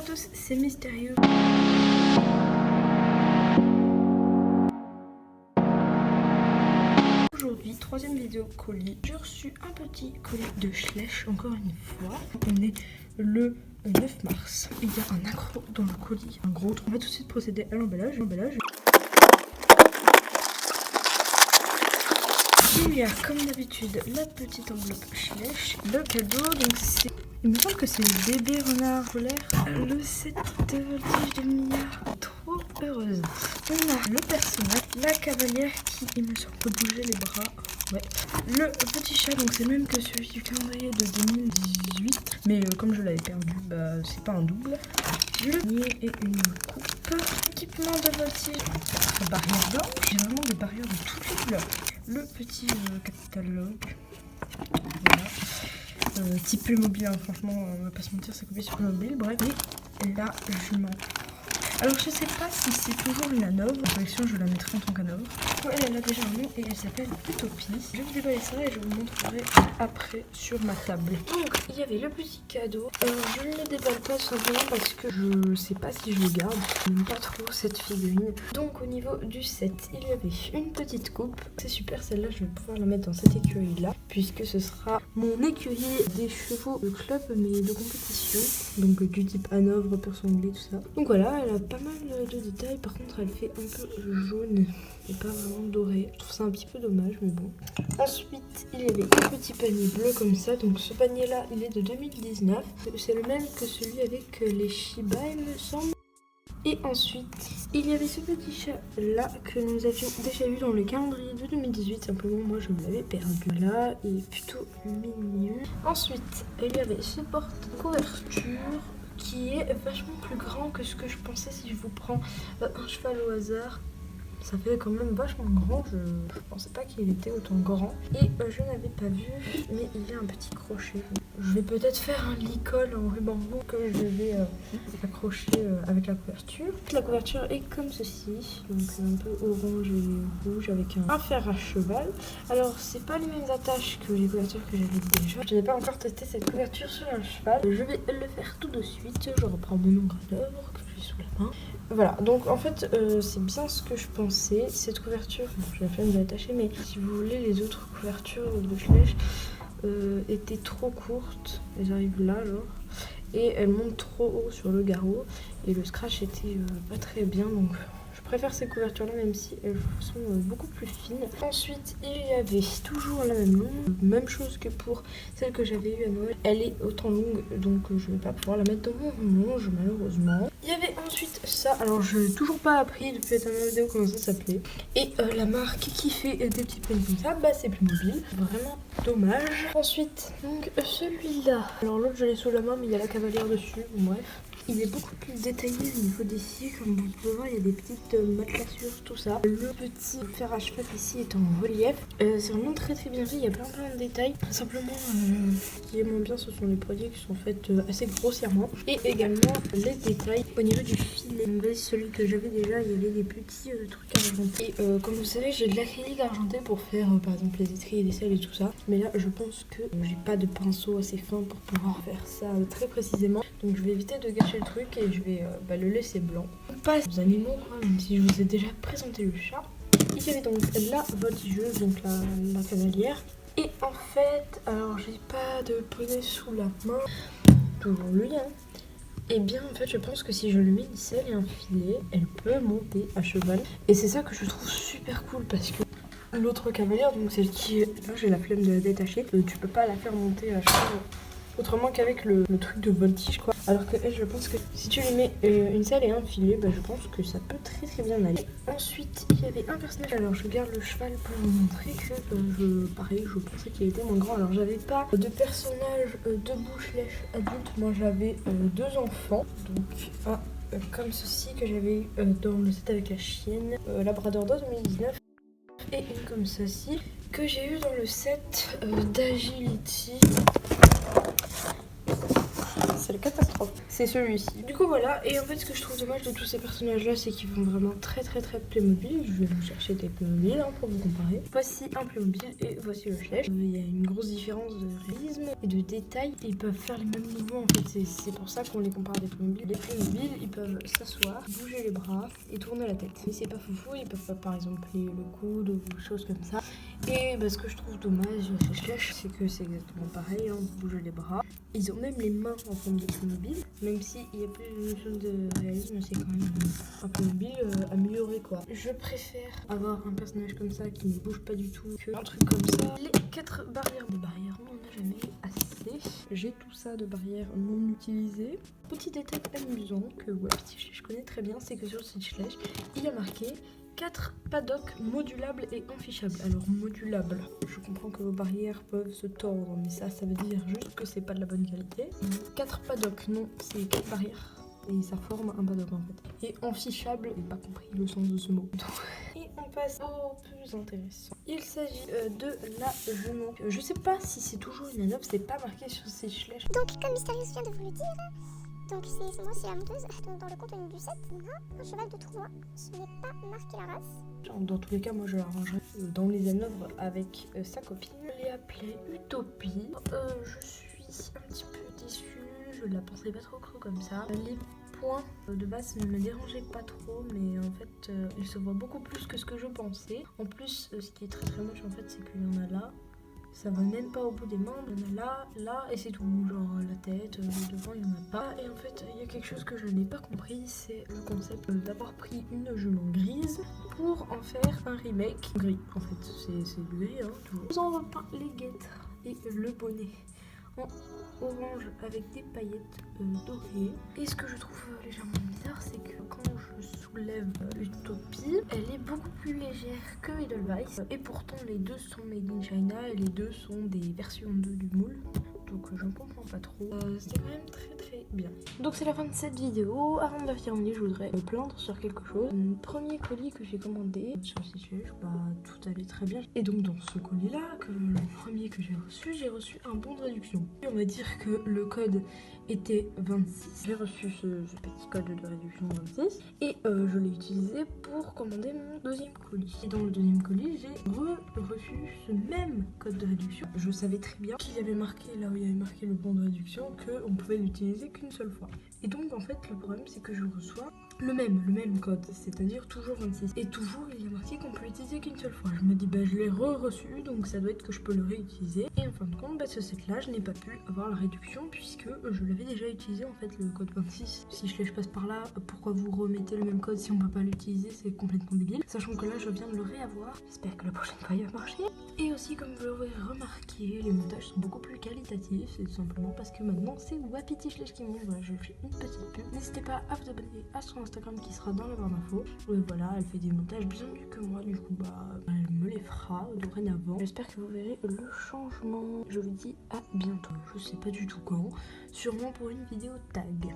Bonjour à tous, c'est Mystérieux. Aujourd'hui, troisième vidéo colis. J'ai reçu un petit colis de Schleich, encore une fois. On est le 9 mars. Il y a un accro dans le colis, un gros truc. On va tout de suite procéder à l'emballage. Il y a comme d'habitude la petite enveloppe Schleich, le cadeau, donc c'est... Il me semble que c'est le bébé renard polaire, le set de voltige de Mia. Trop heureuse. On a le personnage, la cavalière qui, il me semble, peut bouger les bras. Ouais. Le petit chat, donc c'est le même que celui du calendrier de 2018. Mais comme je l'avais perdu, bah c'est pas un double. Le nid et une coupe. Équipement de voltige. Barrière blanche. J'ai vraiment des barrières de toutes les couleurs. Le petit catalogue. Voilà. Type Playmobil, hein, franchement, on va pas se mentir, c'est copié sur Playmobil. Bref, et la jument. Alors je sais pas si c'est toujours une Hanovre. En collection, je la mettrai en tant qu'Hanovre. Elle a déjà un nom et elle s'appelle Utopie. Je vais vous déballer ça et je vous montrerai après sur ma table. Donc il y avait le petit cadeau. Je ne le déballe pas tout simplement parce que je sais pas si je le garde. Je n'aime pas trop cette figurine. Donc au niveau du set, il y avait une petite coupe. C'est super, celle-là je vais pouvoir la mettre dans cette écurie là, puisque ce sera mon écurie des chevaux de club mais de compétition. Donc du type Hanovre, pur sanglé, tout ça. Donc voilà, elle a pas mal de détails. Par contre elle fait un peu jaune et pas vraiment doré. Je trouve ça un petit peu dommage, mais bon. Ensuite, il y avait un petit panier bleu comme ça. Donc ce panier-là, il est de 2019. C'est le même que celui avec les Shiba, il me semble. Et ensuite, il y avait ce petit chat-là que nous avions déjà eu dans le calendrier de 2018. Simplement, moi, je l'avais perdu. Là, il est plutôt mignon. Ensuite, il y avait ce porte-couverture qui est vachement plus grand que ce que je pensais si je vous prends un cheval au hasard. Ça fait quand même vachement grand, je pensais pas qu'il était autant grand. Et je n'avais pas vu, mais il y a un petit crochet. Je vais peut-être faire un lit-colle en ruban rouge que je vais accrocher avec la couverture. La couverture est comme ceci, donc un peu orange et rouge avec un fer à cheval. Alors c'est pas les mêmes attaches que les couvertures que j'avais déjà. Je n'ai pas encore testé cette couverture sur un cheval. Je vais le faire tout de suite. Je reprends mon ombre à l'œuvre que j'ai sous la main. Voilà, donc en fait c'est bien ce que je pensais. Cette couverture, bon, j'ai la flemme de l'attacher, mais si vous voulez, les autres couvertures de Schleich étaient trop courtes. Elles arrivent là alors. Et elles montent trop haut sur le garrot. Et le scratch était pas très bien, donc je préfère ces couvertures-là, même si elles sont beaucoup plus fines. Ensuite, il y avait toujours la même longue. Même chose que pour celle que j'avais eue à Noël. Elle est autant longue, donc je ne vais pas pouvoir la mettre dans mon longe, malheureusement. Il y avait ensuite ça. Alors, je n'ai toujours pas appris depuis la dernière vidéo comment ça s'appelait. Et la marque qui fait des petits pins comme ça, bah c'est Playmobil. Vraiment dommage. Ensuite, donc celui-là. Alors l'autre, je l'ai sous la main, mais il y a la cavalière dessus. Bon, bref. Il est beaucoup plus détaillé au niveau des cils, comme vous pouvez voir, il y a des petites matelassures, tout ça. Le petit fer à cheval ici est en relief. C'est vraiment très bien fait, il y a plein de détails. Simplement, ce qui est moins bien, ce sont les produits qui sont faits assez grossièrement. Et également les détails au niveau du filet. Celui que j'avais déjà, il y avait des petits trucs argentés. Comme vous savez, j'ai de l'acrylique argenté pour faire par exemple les étriers, les selles et tout ça. Mais là, je pense que j'ai pas de pinceau assez fin pour pouvoir faire ça très précisément. Donc je vais éviter de gâcher le truc et je vais le laisser blanc. On passe aux animaux, quoi, même si je vous ai déjà présenté le chat. Il y avait donc la voltigeuse, donc la cavalière. Et en fait, alors j'ai pas de poney sous la main, toujours lui, hein. Et bien en fait je pense que si je lui mets une selle et un filet, elle peut monter à cheval. Et c'est ça que je trouve super cool parce que l'autre cavalière, donc celle qui est là, j'ai la flemme de la détacher, tu peux pas la faire monter à cheval autrement qu'avec le truc de voltige, quoi. Alors que elle, je pense que si tu lui mets une selle et un filet, bah, je pense que ça peut très bien aller. Ensuite, il y avait un personnage. Alors je garde le cheval pour vous montrer que pareil, je pensais qu'il était moins grand. Alors j'avais pas de personnage debout Schleich adulte. Moi j'avais deux enfants. Donc un comme ceci que j'avais eu dans le set avec la chienne, Labrador 2019. Et une comme ceci que j'ai eu dans le set d'Agility. c'est la catastrophe. C'est celui-ci. Du coup voilà, et en fait ce que je trouve dommage de tous ces personnages là, c'est qu'ils font vraiment très Playmobil. Je vais vous chercher des Playmobil pour vous comparer. Voici un Playmobil et voici le Schleich. Il y a une grosse différence de réalisme et de détail. Ils peuvent faire les mêmes mouvements en fait, c'est pour ça qu'on les compare à des Playmobil. Les Playmobil, ils peuvent s'asseoir, bouger les bras et tourner la tête. Mais c'est pas foufou, ils peuvent pas par exemple plier le coude ou des choses comme ça. Et ce que je trouve dommage chez Schleich, c'est que c'est exactement pareil, bouger les bras. Ils ont même les mains en forme de Playmobil, même s'il y a plus de notion de réalisme, c'est quand même un Playmobil amélioré quoi. Je préfère avoir un personnage comme ça qui ne bouge pas du tout que un truc comme ça. Les 4 barrières de barrières, on n'en a jamais assez. J'ai tout ça de barrières non utilisées. Petit détail amusant que je connais très bien, c'est que sur cette Schleich, il y a marqué 4 paddocks modulables et enfichables. Alors modulables, je comprends que vos barrières peuvent se tordre, mais ça veut dire juste que c'est pas de la bonne qualité. 4 paddocks, non, c'est 4 barrières. Et ça forme un paddock en fait. Et enfichable, j'ai pas compris le sens de ce mot. Et on passe au plus intéressant. Il s'agit de la jument. Je sais pas si c'est toujours une anope, c'est pas marqué sur ces Schleich. Donc comme Mystérieux vient de vous le dire, donc c'est moi, c'est la monteuse. Donc dans le contenu du set, on a un cheval de tournoi. Ce n'est pas marqué la race. Dans tous les cas, moi je la rangerai dans les hanovres avec sa copine. Je l'ai appelée Utopie. Je suis un petit peu déçue. Je la pensais pas trop creux comme ça. Les points de base ne me dérangeaient pas trop, mais en fait il se voit beaucoup plus que ce que je pensais. En plus, ce qui est très moche en fait, c'est qu'il y en a là. Ça va même pas au bout des membres, il y en a là et c'est tout. Genre la tête, le devant, il n'y en a pas. Et en fait, il y a quelque chose que je n'ai pas compris, c'est le concept d'avoir pris une jument grise pour en faire un remake gris. En fait, c'est du gris, toujours. Nous en repeint les guêtres et le bonnet en orange avec des paillettes dorées. Et ce que je trouve légèrement bizarre, c'est que quand je soulève Utopie, elle est beaucoup plus légère que Edelweiss. Et pourtant les deux sont made in China et les deux sont des versions 2 du moule. Donc je ne comprends pas trop. C'était quand même très bien. Donc c'est la fin de cette vidéo. Avant de la terminer, je voudrais me plaindre sur quelque chose. Le premier colis que j'ai commandé sur le site Schleich, tout allait très bien. Et donc dans ce colis là, le premier que j'ai reçu un bon de réduction. Et on va dire que le code était 26. J'ai reçu ce petit code de réduction 26 et je l'ai utilisé pour commander mon deuxième colis. Et dans le deuxième colis, j'ai reçu ce même code de réduction. Je savais très bien qu'il y avait marqué, là où il y avait marqué le bon de réduction, qu'on pouvait l'utiliser qu'une seule fois. Et donc en fait le problème c'est que je reçois le même code, c'est-à-dire toujours 26. Et toujours il y a marqué qu'on peut l'utiliser qu'une seule fois. Je me dis je l'ai reçu, donc ça doit être que je peux le réutiliser. Et en fin de compte, ce set là, je n'ai pas pu avoir la réduction puisque je l'avais déjà utilisé en fait le code 26. Si je passe par là, pourquoi vous remettez le même code si on peut pas l'utiliser? C'est complètement débile. Sachant que là je viens de le réavoir. J'espère que la prochaine fois il va marcher. Et aussi comme vous l'aurez remarqué, les montages sont beaucoup plus qualitatifs. C'est tout simplement parce que maintenant c'est Wapiti Schleich qui monte. Voilà, je fais une petite pub. N'hésitez pas à vous abonner à son Instagram qui sera dans la barre d'infos. Voilà, elle fait des montages bien mieux que moi, du coup elle me les fera dorénavant. J'espère que vous verrez le changement. Je vous dis à bientôt. Je sais pas du tout quand, sûrement pour une vidéo tag.